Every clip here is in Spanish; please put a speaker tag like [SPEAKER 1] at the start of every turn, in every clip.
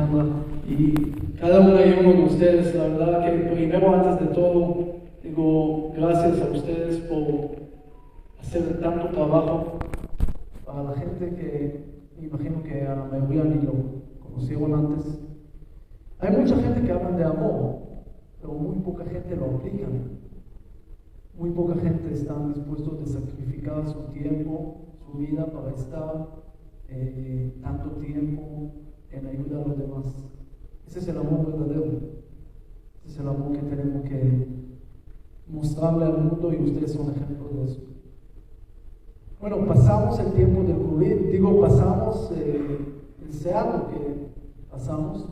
[SPEAKER 1] Alejandra y cada uno de ustedes. La verdad que primero, antes de todo, digo gracias a ustedes por hacer tanto trabajo para la gente que me imagino que a la mayoría ni lo conocieron antes. Hay mucha gente que habla de amor, pero muy poca gente lo aplica. Muy poca gente está dispuesta a sacrificar su tiempo, su vida para estar tanto tiempo en ayuda a los demás. Ese es el amor verdadero. Ese es el amor que tenemos que mostrarle al mundo y ustedes son ejemplos de eso. Bueno, pasamos el tiempo del COVID, pasamos el Seattle que pasamos.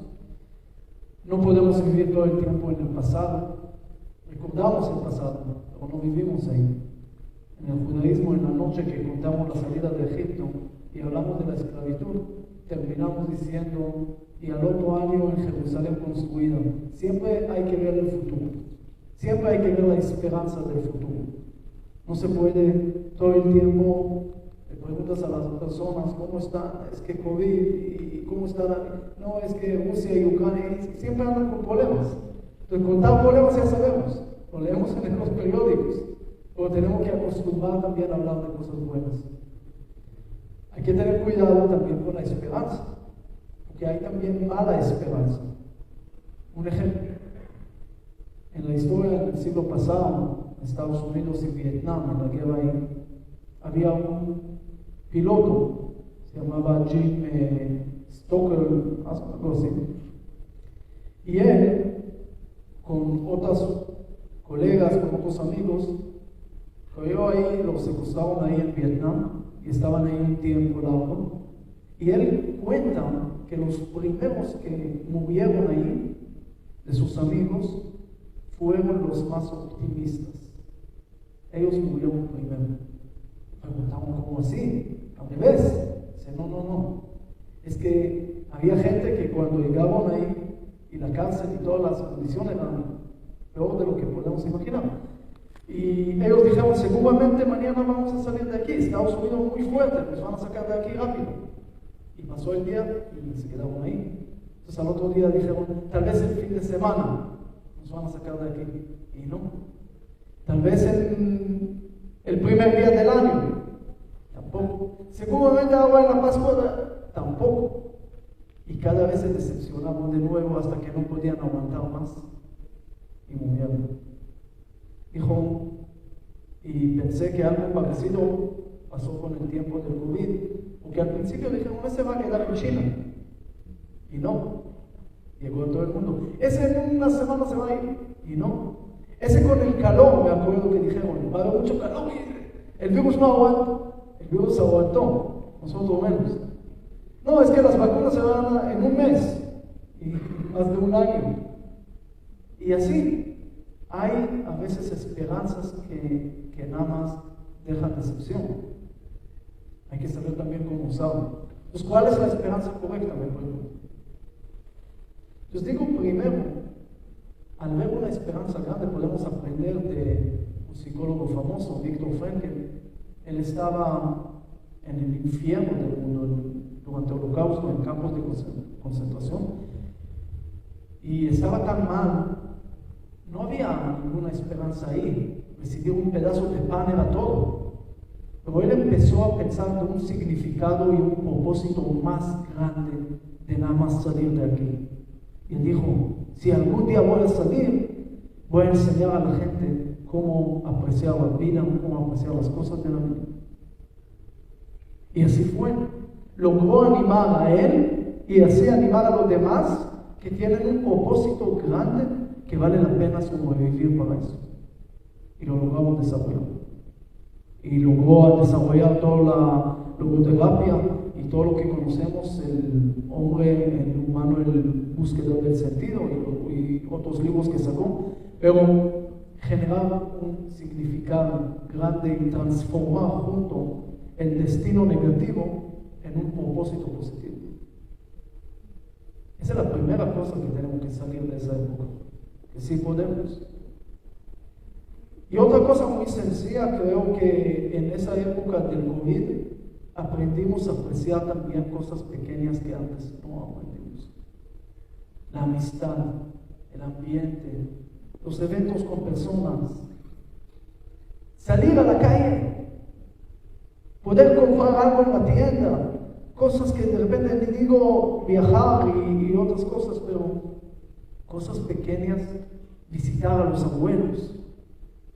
[SPEAKER 1] No podemos vivir todo el tiempo en el pasado. Recordamos el pasado, pero no vivimos ahí. En el judaísmo, en la noche que contamos la salida de Egipto y hablamos de la esclavitud, terminamos diciendo, y al otro año en Jerusalén construida. Siempre hay que ver el futuro. Siempre hay que ver la esperanza del futuro. No se puede todo el tiempo, le preguntas a las personas cómo están, es que COVID y cómo está, no, es que Rusia y Ucrania, y siempre andan con problemas. Entonces, con tal problemas ya sabemos, lo leemos en los periódicos, pero tenemos que acostumbrar también a hablar de cosas buenas. Hay que tener cuidado también con la esperanza, porque hay también mala esperanza. Un ejemplo, en la historia del siglo pasado, Estados Unidos y Vietnam, en la guerra ahí, había un piloto, se llamaba Jim Stoker, algo así, y él, con otros colegas, con otros amigos, cayó ahí, los secuestraron ahí en Vietnam, y estaban ahí un tiempo largo, y él cuenta que los primeros que murieron ahí, de sus amigos, fueron los más optimistas. Ellos murieron primero. Preguntamos, ¿cómo así? ¿Al revés? Dice, no. Es que había gente que cuando llegaban ahí, y la cárcel y todas las condiciones eran peor de lo que podemos imaginar. Y ellos dijeron, seguramente mañana vamos a salir de aquí. Estados Unidos muy fuerte, nos van a sacar de aquí rápido. Y pasó el día y se quedaron ahí. Entonces al otro día dijeron, tal vez el fin de semana nos van a sacar de aquí. Y no. Tal vez el primer día del año, tampoco. Seguramente ahora en la Pascua, tampoco. Y cada vez se decepcionaban de nuevo hasta que no podían aguantar más y murieron. Dijo, y pensé que algo parecido pasó con el tiempo del COVID, porque al principio dijeron, ese va a quedar en China. Y no, llegó a todo el mundo. Ese en una semana se va a ir. Y no. Ese con el calor, me acuerdo que dijeron, va a haber mucho calor y el virus no aguanta. El virus aguantó, nosotros menos. No, es que las vacunas se van en un mes y más de un año. Y así, hay a veces esperanzas que nada más dejan decepción. Hay que saber también cómo usarlo. Pues, ¿cuál es la esperanza correcta? Me pregunto. Les digo primero, al ver una esperanza grande podemos aprender de un psicólogo famoso, Viktor Frankl. Él estaba en el infierno del mundo durante el Holocausto, en campos de concentración, y estaba tan mal, no había ninguna esperanza ahí. Recibir un pedazo de pan era todo, pero él empezó a pensar de un significado y un propósito más grande de nada más salir de aquí. Y él dijo, si algún día voy a salir, voy a enseñar a la gente cómo apreciar la vida, cómo apreciar las cosas de la vida. Y así fue. Logró animar a él y así animar a los demás que tienen un propósito grande que vale la pena sobrevivir para eso. Y lo logramos desarrollar. Y logró desarrollar toda la logoterapia y todo lo que conocemos, el hombre, el humano, el búsqueda del sentido y otros libros que sacó, pero generar un significado grande y transformar junto el destino negativo en un propósito positivo. Esa es la primera cosa que tenemos que salir de esa época, que sí podemos. Y otra cosa muy sencilla, creo que en esa época del COVID aprendimos a apreciar también cosas pequeñas que antes no aprendimos. la amistad, el ambiente, los eventos con personas, salir a la calle, poder comprar algo en la tienda, cosas que de repente ni digo viajar y otras cosas, pero cosas pequeñas, visitar a los abuelos,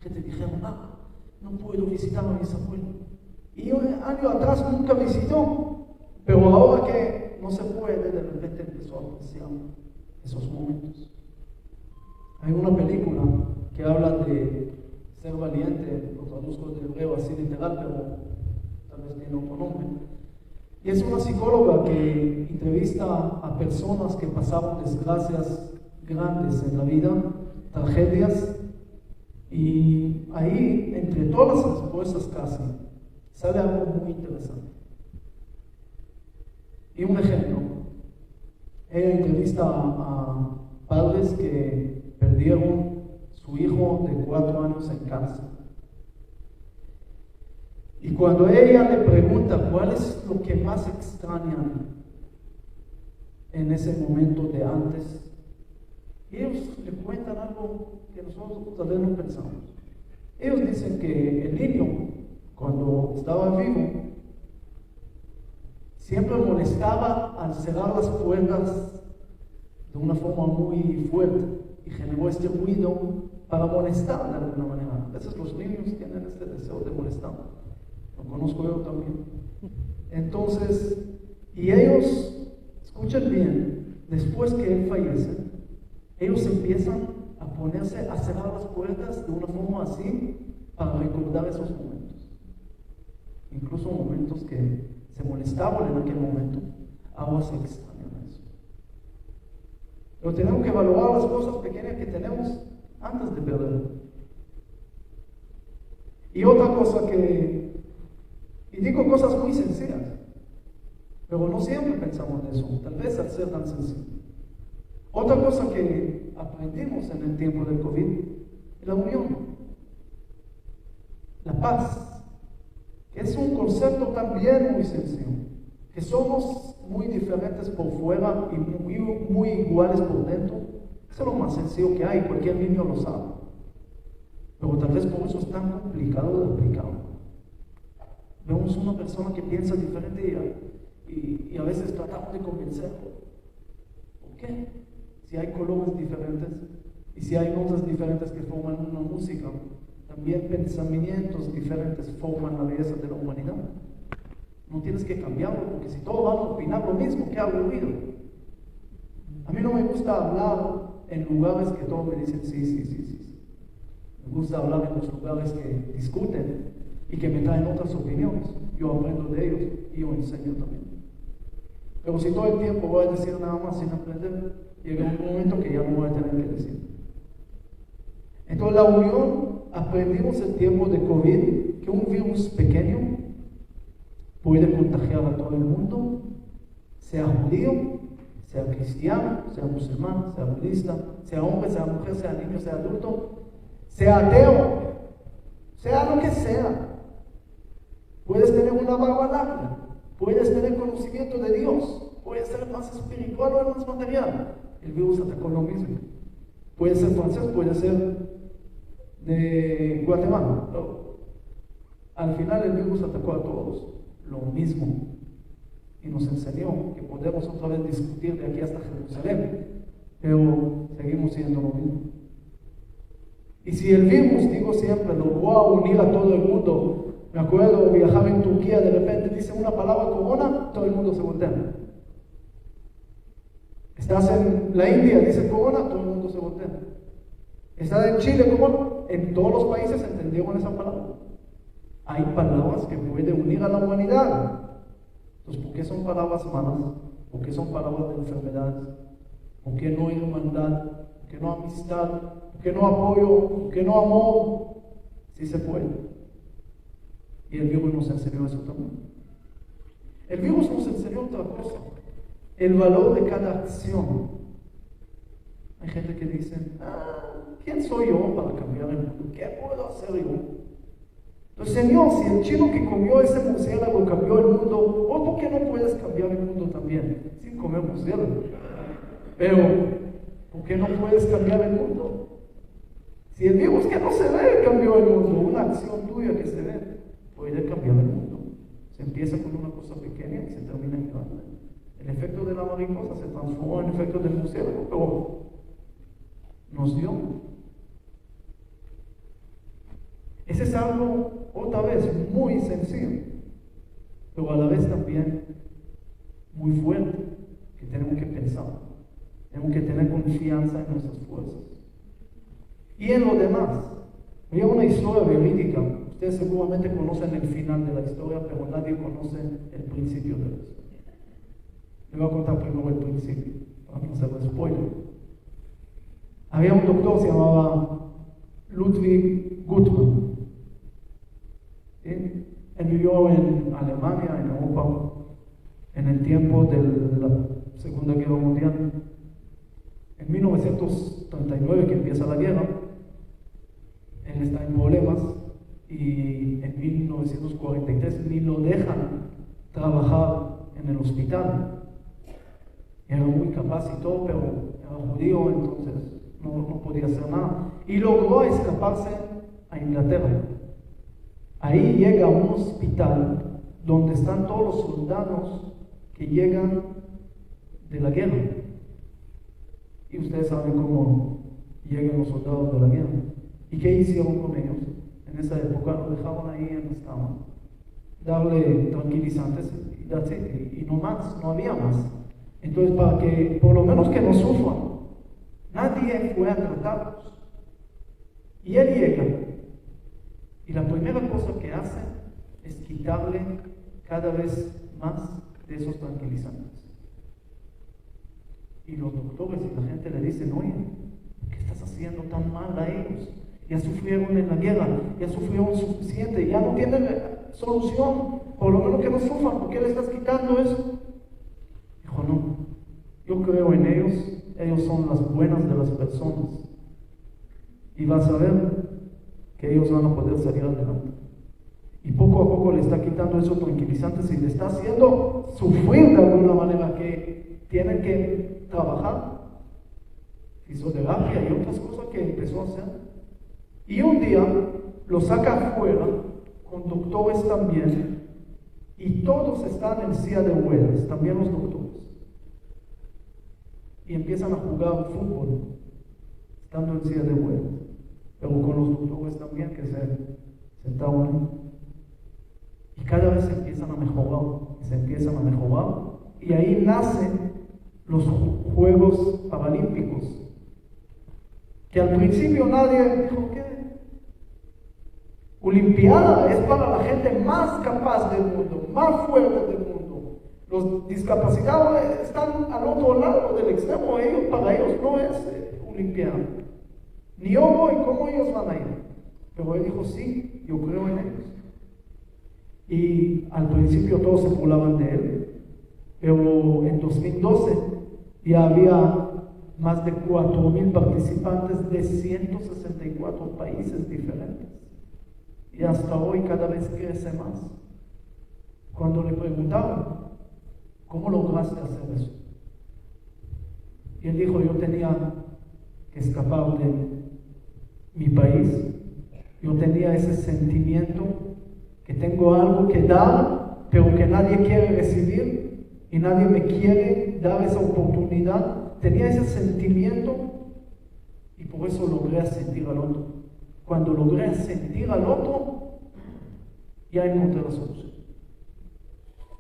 [SPEAKER 1] que te dijeron, no puedo visitar a mis abuelos. Y un año atrás nunca visitó, pero ahora que no se puede, de repente empezó a apreciar esos momentos. Hay una película que habla de ser valiente, lo traduzco de hebreo así literal, pero tal vez tiene otro nombre. Y es una psicóloga que entrevista a personas que pasaron desgracias grandes en la vida, tragedias, y ahí, entre todas las respuestas casi, sale algo muy interesante. Y un ejemplo, ella entrevista a padres que perdieron su hijo de 4 años en cáncer. Y cuando ella le pregunta cuál es lo que más extrañan en ese momento de antes, ellos le cuentan algo que nosotros tal vez no pensamos. Ellos dicen que el niño, cuando estaba vivo, siempre molestaba al cerrar las puertas de una forma muy fuerte y generó este ruido para molestar de alguna manera. A veces los niños tienen este deseo de molestar. Lo conozco yo también. Entonces, y ellos, escuchen bien, después que él fallece, ellos empiezan a ponerse a cerrar las puertas de una forma así para recordar esos momentos. Incluso momentos que se molestaban en aquel momento, ahora se extrañan eso. Pero tenemos que evaluar las cosas pequeñas que tenemos antes de perderlo. Y otra cosa y digo cosas muy sencillas, pero no siempre pensamos en eso, tal vez al ser tan sencillo. Otra cosa que aprendimos en el tiempo del COVID es la unión, la paz, que es un concepto también muy sencillo, que somos muy diferentes por fuera y muy iguales por dentro. Eso es lo más sencillo que hay, cualquier niño lo sabe, pero tal vez por eso es tan complicado de aplicar. Vemos una persona que piensa diferente y a veces tratamos de convencerlo. ¿Por qué? Si hay colores diferentes y si hay notas diferentes que forman una música, también pensamientos diferentes forman la belleza de la humanidad. No tienes que cambiarlo, porque si todos van a opinar lo mismo, qué aburrido. A mí no me gusta hablar en lugares que todos me dicen sí. Me gusta hablar en los lugares que discuten y que me traen otras opiniones. Yo aprendo de ellos y yo enseño también. Pero si todo el tiempo voy a decir nada más sin aprender, llega un momento que ya no voy a tener que decir. Entonces la unión, aprendimos el tiempo de COVID que un virus pequeño puede contagiar a todo el mundo, sea judío, sea cristiano, sea musulmán, sea budista, sea hombre, sea mujer, sea niño, sea adulto, sea ateo, sea lo que sea. Puedes tener una barba larga, puedes tener conocimiento de Dios, puedes ser más espiritual o más material. El virus atacó lo mismo. Puede ser francés, puede ser de Guatemala. No. Al final el virus atacó a todos lo mismo y nos enseñó que podemos otra vez discutir de aquí hasta Jerusalén, pero seguimos siendo lo mismo. Y si el virus, digo siempre, lo va a unir a todo el mundo. Me acuerdo, viajaba en Turquía, de repente dice una palabra corona, todo el mundo se voltea. Estás en la India, dice corona, todo el mundo se voltea. Estás en Chile, corona, en todos los países entendieron esa palabra. Hay palabras que pueden unir a la humanidad. Entonces, ¿por qué son palabras malas? ¿Por qué son palabras de enfermedades? ¿Por qué no hermandad? ¿Por qué no amistad? ¿Por qué no apoyo? ¿Por qué no amor? Sí se puede. Y el virus nos enseñó eso también. El virus nos enseñó otra cosa, el valor de cada acción. Hay gente que dice, ¿quién soy yo para cambiar el mundo? ¿Qué puedo hacer yo? Entonces, Señor, si el chino que comió ese murciélago cambió el mundo, ¿por qué no puedes cambiar el mundo también sin comer murciélago? Pero ¿Por qué no puedes cambiar el mundo? Si el vivo es que no se ve, cambió el mundo. Una acción tuya que se ve puede cambiar el mundo. Se empieza con una cosa pequeña y se termina en grande. El efecto de la mariposa se transformó en efecto del murciélago, pero nos dio. Ese es algo, otra vez, muy sencillo, pero a la vez también muy fuerte, que tenemos que pensar. Tenemos que tener confianza en nuestras fuerzas. Y en lo demás, había una historia verídica. Ustedes seguramente conocen el final de la historia, pero nadie conoce el principio de la historia. Les voy a contar primero el principio, para no hacer spoiler. Había un doctor, se llamaba Ludwig Guttmann. ¿Sí? Él vivió en Alemania, en Europa, en el tiempo de la Segunda Guerra Mundial. En 1939, que empieza la guerra, él está en problemas y en 1943 ni lo dejan trabajar en el hospital. Era muy capaz y todo, pero era judío, entonces no podía hacer nada. Y logró escaparse a Inglaterra. Ahí llega a un hospital donde están todos los soldados que llegan de la guerra. Y ustedes saben cómo llegan los soldados de la guerra. ¿Y qué hicieron con ellos? En esa época lo dejaron ahí en la cama, darle tranquilizantes y no más, no había más. Entonces, para que por lo menos que no sufran, nadie fue a tratarlos. Y él llega, y la primera cosa que hace es quitarle cada vez más de esos tranquilizantes. Y los doctores y la gente le dicen: oye, ¿qué estás haciendo tan mal a ellos? Ya sufrieron en la guerra, ya sufrieron suficiente, ya no tienen solución, por lo menos que no sufran, ¿por qué le estás quitando eso? Dijo: no, yo creo en ellos son las buenas de las personas, y vas a ver que ellos van a poder salir adelante. Y poco a poco le está quitando esos tranquilizantes y le está haciendo sufrir de alguna manera, que tienen que trabajar, fisioterapia y otras cosas que empezó a hacer. Y un día lo saca afuera con doctores también, y todos están en silla de ruedas, también los doctores. Y empiezan a jugar fútbol, estando en silla de ruedas, pero con los doctores también que se sentaban ahí. Y cada vez se empiezan a mejorar, y ahí nacen los Juegos Paralímpicos, que al principio nadie dijo: ¿qué? Olimpiada es para la gente más capaz del mundo, más fuerte del mundo. Los discapacitados están al otro lado del extremo. Para ellos no es Olimpiada. Ni yo voy, ¿cómo ellos van a ir? Pero él dijo: sí, yo creo en ellos. Y al principio todos se burlaban de él, pero en 2012 ya había más de 4,000 participantes de 164 países diferentes. Y hasta hoy cada vez crece más. Cuando le preguntaban: ¿cómo lograste hacer eso? Y él dijo: yo tenía que escapar de mi país. Yo tenía ese sentimiento que tengo algo que dar, pero que nadie quiere recibir y nadie me quiere dar esa oportunidad. Tenía ese sentimiento y por eso logré sentir al otro. Cuando logré sentir al otro, ya encontré la solución.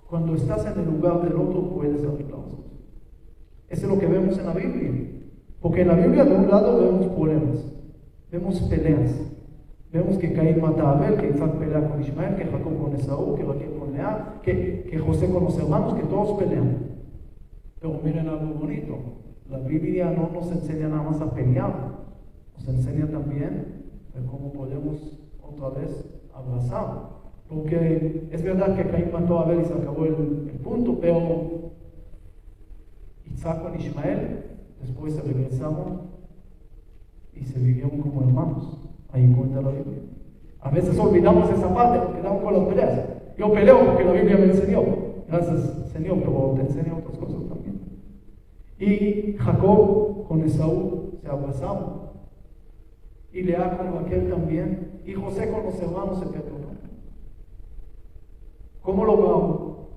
[SPEAKER 1] Cuando estás en el lugar del otro, puedes arreglar las cosas. Eso es lo que vemos en la Biblia. Porque en la Biblia, de un lado, vemos problemas, vemos peleas. Vemos que Caín mata a Abel, que Isaac pelea con Ismael, que Jacob con Esaú, que Raquel con Lea, que José con los hermanos, que todos pelean. Pero miren algo bonito. La Biblia no nos enseña nada más a pelear, nos enseña también cómo podemos otra vez abrazar. Porque es verdad que Caín mató a Abel y se acabó el punto, pero Isaac con Ismael después se regresaron y se vivieron como hermanos. Ahí cuenta la Biblia. A veces olvidamos esa parte, nos quedamos con las peleas. Yo peleo porque la Biblia me enseñó. Gracias, Señor, pero te enseña otras cosas también. Y Jacob con Esaú se abrazaron. Y Lea con Raquel también. Y José con los hermanos se perdonó. ¿Cómo logró?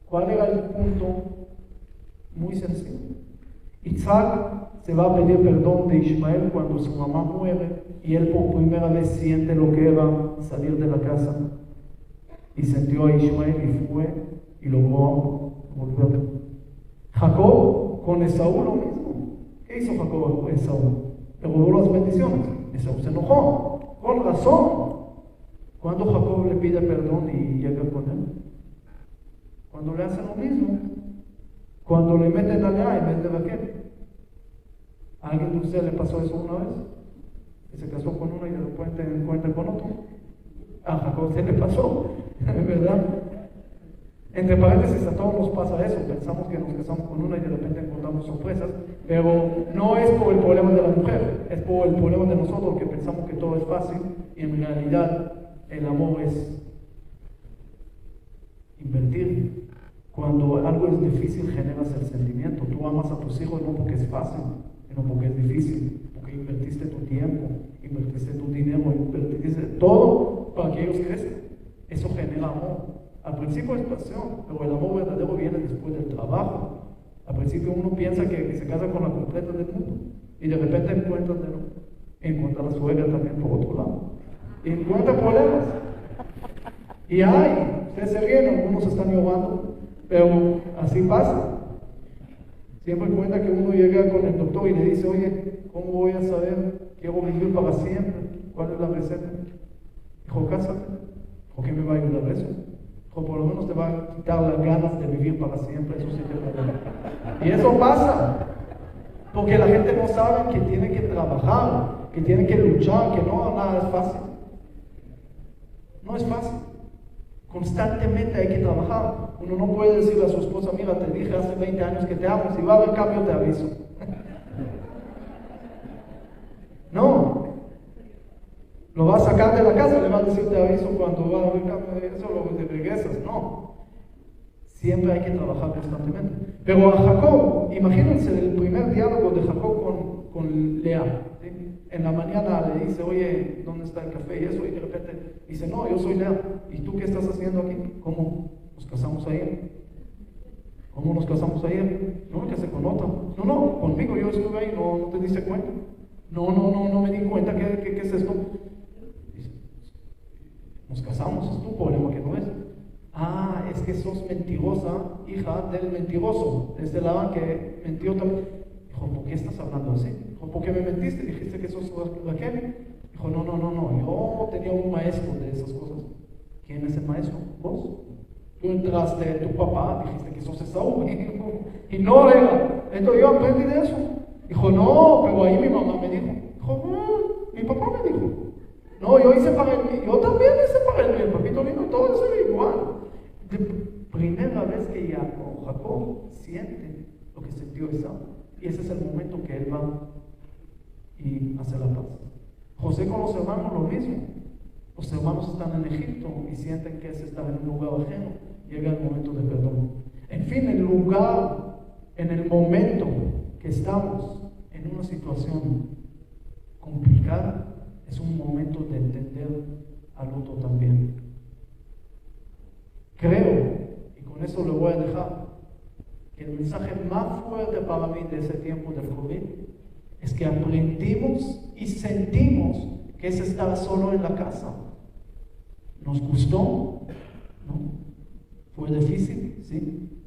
[SPEAKER 1] ¿Cuál era el punto? Muy sencillo. Isaac se va a pedir perdón de Ismael cuando su mamá muere y él por primera vez siente lo que era salir de la casa. Y sintió a Ismael y fue y logró volver. Jacob con Esaú lo mismo. ¿Qué hizo Jacob con Esaú? Le robó las bendiciones. Esaú se enojó, con razón. Cuando Jacob le pide perdón y llega con él, cuando le hacen lo mismo, cuando le meten a Lea en vez de Raquel. ¿A alguien de ustedes le pasó eso una vez? Que se casó con uno y de repente encuentra con otro. A Jacob se le pasó, ¿verdad? Entre paréntesis, a todos nos pasa eso. Pensamos que nos casamos con una y de repente encontramos sorpresas, pero no es por el problema de la mujer, es por el problema de nosotros que pensamos que todo es fácil y en realidad el amor es invertir. Cuando algo es difícil generas el sentimiento. Tú amas a tus hijos no porque es fácil, sino porque es difícil, porque invertiste tu tiempo, invertiste tu dinero, invertiste todo para que ellos crezcan. Eso genera amor. Al principio es pasión, pero el amor verdadero viene después del trabajo. Al principio uno piensa que se casa con la completa del mundo y de repente encuentra la suegra también por otro lado. Y encuentra problemas. Y ustedes se ríen, algunos están llorando, pero así pasa. Siempre cuenta que uno llega con el doctor y le dice, oye, ¿cómo voy a saber? Quiero vivir para siempre. ¿Cuál es la receta? Dijo, cásate. ¿O qué me va a ayudar eso? O por lo menos te va a quitar las ganas de vivir para siempre, eso sí te va a dar. Y eso pasa, porque la gente no sabe que tiene que trabajar, que tiene que luchar, que no, nada es fácil. No es fácil. Constantemente hay que trabajar. Uno no puede decirle a su esposa, mira, te dije hace 20 años que te amo, si va a haber cambio te aviso. No. Lo va a sacar de la casa, le va a decir te aviso cuando va a haber cambio de eso, luego te regresas. No. Siempre hay que trabajar constantemente. Pero a Jacob, imagínense el primer diálogo de Jacob con Lea. ¿Sí? En la mañana le dice, oye, ¿dónde está el café? Y eso, y de repente dice, no, yo soy Lea. ¿Y tú qué estás haciendo aquí? ¿Cómo nos casamos ayer? ¿Cómo nos casamos ayer? No me casé con otra. No, conmigo yo estuve ahí, no te diste cuenta. No me di cuenta, ¿qué es esto? Dice, nos casamos, es tu problema que no es. Es que sos mentirosa, hija del mentiroso, es de la que mintió también. Dijo, ¿por qué estás hablando así? Dijo, ¿por qué me mentiste? Dijiste que sos Raquel. Dijo, no, yo tenía un maestro de esas cosas. ¿Quién es el maestro? ¿Vos? Tú entraste, tu papá, dijiste que sos Esaú. Y no era. Entonces yo aprendí de eso. Dijo, no, pero ahí mi mamá me dijo. Dijo, no, mi papá me dijo. No, yo hice para el mío. Yo también hice para el mío, papito lindo, todo eso era igual. De primera vez que Jacob siente lo que sintió Esaú. Y ese es el momento que él va y hace la paz. José con los hermanos lo mismo. Los hermanos están en Egipto y sienten que se está en un lugar ajeno. Llega el momento de perdón. En fin, el lugar, en el momento que estamos en una situación complicada, es un momento de entender al otro también. Creo, y con eso lo voy a dejar, que el mensaje más fuerte para mí de ese tiempo del COVID es que aprendimos y sentimos que es estar solo en la casa. ¿Nos gustó? ¿No? ¿Fue difícil? Sí.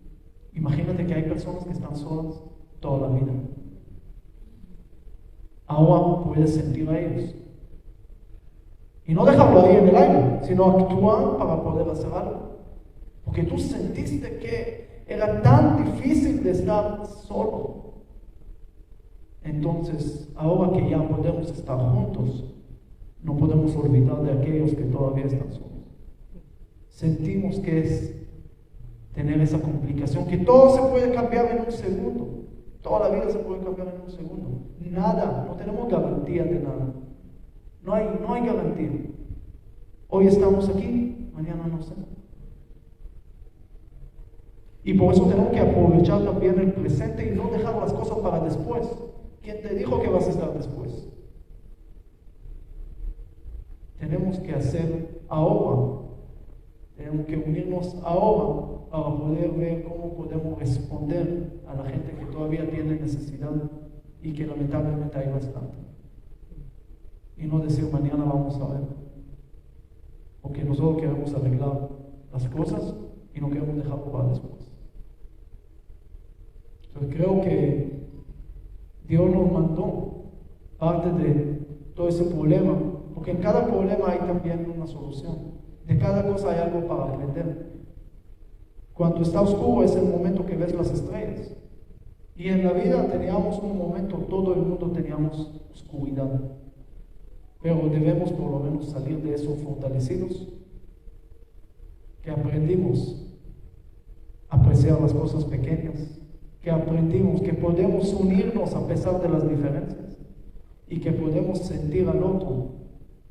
[SPEAKER 1] Imagínate que hay personas que están solas toda la vida. Ahora puedes sentir a ellos. Y no dejarlo ahí en el aire, sino actuar para poder hacer algo. Porque tú sentiste que era tan difícil de estar solo. Entonces, ahora que ya podemos estar juntos, no podemos olvidar de aquellos que todavía están solos. Sentimos que es tener esa complicación, que todo se puede cambiar en un segundo. Toda la vida se puede cambiar en un segundo. Nada, no tenemos garantía de nada. No hay garantía. Hoy estamos aquí, mañana no sé. Y por eso tenemos que aprovechar también el presente y no dejar las cosas para después. ¿Quién te dijo que vas a estar después? Tenemos que hacer ahora. Tenemos que unirnos ahora para poder ver cómo podemos responder a la gente que todavía tiene necesidad y que lamentablemente hay bastante. Y no decir mañana vamos a ver. Porque nosotros queremos arreglar las cosas y no queremos dejarlo para después. Entonces creo que Dios nos mandó parte de todo ese problema, porque en cada problema hay también una solución. De cada cosa hay algo para aprender. Cuando está oscuro es el momento que ves las estrellas. Y en la vida teníamos un momento, todo el mundo teníamos oscuridad. Pero debemos por lo menos salir de eso fortalecidos, que aprendimos a apreciar las cosas pequeñas, que aprendimos que podemos unirnos a pesar de las diferencias y que podemos sentir al otro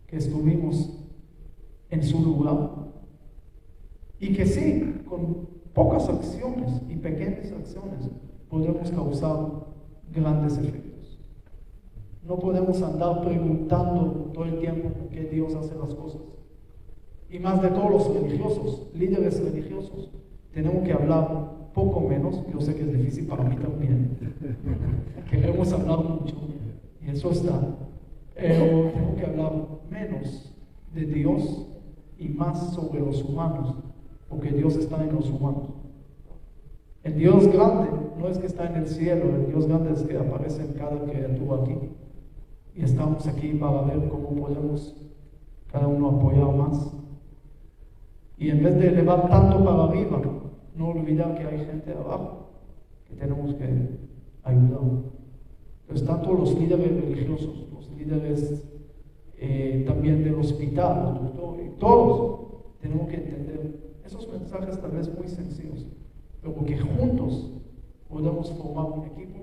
[SPEAKER 1] que estuvimos en su lugar y que sí, con pocas acciones y pequeñas acciones podemos causar grandes efectos. No podemos andar preguntando todo el tiempo por qué Dios hace las cosas. Y más de todos los religiosos, líderes religiosos, tenemos que hablar poco menos. Yo sé que es difícil para mí también. Queremos hablar mucho, y eso está. Pero tenemos que hablar menos de Dios y más sobre los humanos, porque Dios está en los humanos. El Dios grande no es que está en el cielo, el Dios grande es que aparece en cada criatura aquí. Y estamos aquí para ver cómo podemos cada uno apoyar más. Y en vez de elevar tanto para arriba, no olvidar que hay gente abajo que tenemos que ayudar. Entonces, tanto los líderes religiosos, los líderes también del hospital, los doctores, todos tenemos que entender esos mensajes tal vez muy sencillos, pero que juntos podemos formar un equipo,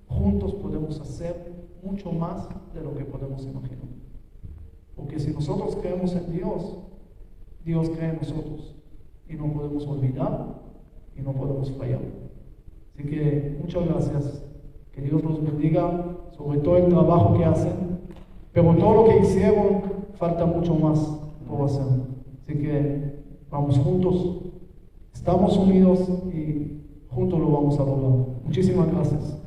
[SPEAKER 1] juntos podemos hacer mucho más de lo que podemos imaginar. Porque si nosotros creemos en Dios, Dios cree en nosotros y no podemos olvidar y no podemos fallar. Así que muchas gracias, que Dios los bendiga, sobre todo el trabajo que hacen, pero todo lo que hicieron falta mucho más por hacer. Así que vamos juntos, estamos unidos y juntos lo vamos a lograr. Muchísimas gracias.